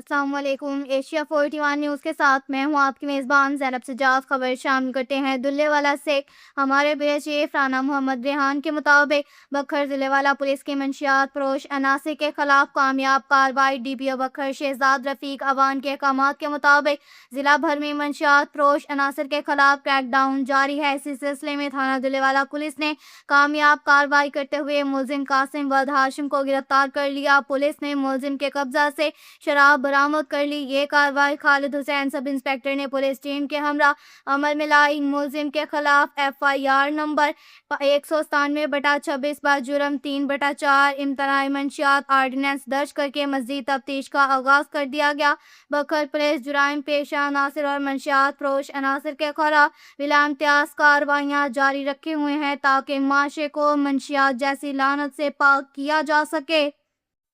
السلام علیکم۔ Asia 41 news کے ساتھ میں ہوں آپ کی میزبان زینب سجاد۔ خبر شامل کرتے ہیں دلے والا سے۔ ہمارے بیرے چیف رانا محمد ریحان کے مطابق بکھر ضلع والا پولیس کی منشیات فروش عناصر کے خلاف کامیاب کارروائی۔ ڈی پی او بکھر شہزاد رفیق عوان کے احکامات کے مطابق ضلع بھر میں منشیات فروش عناصر کے خلاف کریک ڈاؤن جاری ہے۔ اسی سلسلے میں تھانہ دلے والا پولیس نے کامیاب کارروائی کرتے ہوئے ملزم قاسم ود ہاشم کو گرفتار کر لیا۔ پولیس نے ملزم کے قبضہ سے شراب برآمد کر لی۔ یہ کارروائی خالد حسین سب انسپکٹر نے پولیس ٹیم کے ہمراہ عمل میں لائی۔ ملزم کے خلاف FIR نمبر 197/26 بجرم 3/4 امتناعی منشیات آرڈیننس درج کر کے مزید تفتیش کا آغاز کر دیا گیا۔ بکھر پولیس جرائم پیشہ عناصر اور منشیات فروش عناصر کے خلاف بلا امتیاز کارروائیاں جاری رکھے ہوئے ہیں تاکہ معاشرے کو منشیات جیسی لعنت سے پاک کیا جا سکے۔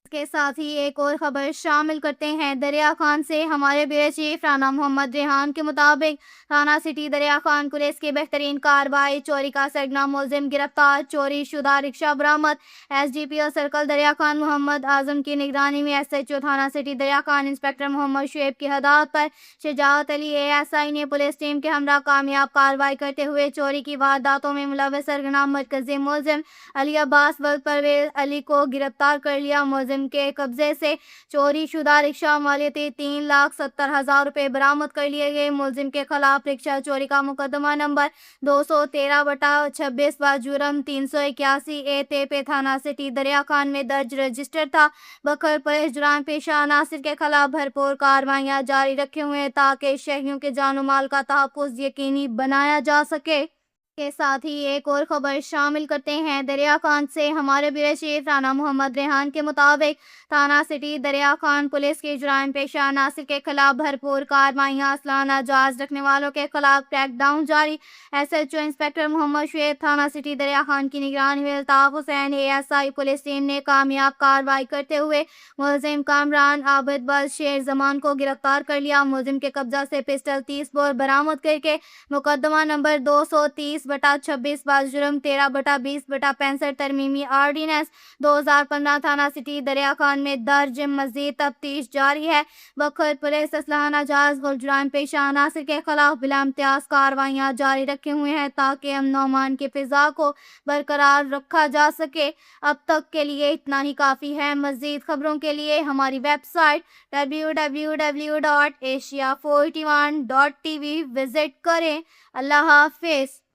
اس کے ساتھ ہی ایک اور خبر شامل کرتے ہیں دریا خان سے۔ ہمارے بیرے چیف رانا محمد ریحان کے مطابق تھانہ سٹی دریا خان پولیس کی بہترین کارروائی، چوری کا سرگنا ملزم گرفتار، چوری شدہ رکشہ برآمد۔ SDPO سرکل دریا خان محمد اعظم کی نگرانی میں SHO تھانہ سٹی دریا خان انسپکٹر محمد شعیب کی ہدایت پر شجاعت علی ASI نے پولیس ٹیم کے ہمراہ کامیاب کارروائی کرتے ہوئے چوری کی وارداتوں میں ملوث سرگنا مرکزی ملزم علی عباس ولد پرویز علی کو گرفتار کر لیا۔ ملزم کے قبضے سے چوری شدہ رکشہ مالیتی 3,70,000 روپے برآمد کر لیے گئے۔ ملزم کے خلاف رکشہ چوری کا مقدمہ نمبر 213/26 بجرم 381 تھانہ تھانہ سٹی دریا خان میں درج رجسٹر تھا۔ بکھر پولیس جرائم پیشہ عناصر کے خلاف بھرپور کارروائیاں جاری رکھے ہوئے ہیں تاکہ شہریوں کے جان و مال کا تحفظ یقینی بنایا جا سکے۔ کے ساتھ ہی ایک اور خبر شامل کرتے ہیں دریا خان سے۔ ہمارے بیرے چیف رانا محمد ریحان کے مطابق تھانہ سٹی دریا خان پولیس کی جرائم پیشہ عناصر کے خلاف بھرپور کارروائیاں، اسلحہ ناجائز رکھنے والوں کے خلاف کریک ڈاؤن جاری۔ SHO انسپکٹر محمد شعیب تھانہ سٹی دریا خان کی نگرانی میں Altaf Hussain ASI police team نے کامیاب کارروائی کرتے ہوئے ملزم کامران عابد بل شیر زمان کو گرفتار کر لیا۔ ملزم کے قبضہ سے پسٹل 30 بور برآمد کر کے مقدمہ نمبر 230/26 بجرم 13/20/65 ترمیمی آرڈیننس 2015 تھانہ سٹی دریا خان میں درج۔ مزید تفتیش جاری ہے۔ بکھر پولیس اسلحہ ناجائز و جرائم پیشہ عناصر کے خلاف بلا امتیاز کارروائیاں جاری رکھے ہوئے ہیں تاکہ امن و امان کی فضا کو برقرار رکھا جا سکے۔ اب تک کے لیے اتنا ہی کافی ہے۔ مزید خبروں کے لیے ہماری ویب سائٹ www.asia41.tv وزٹ کریں۔ اللہ حافظ۔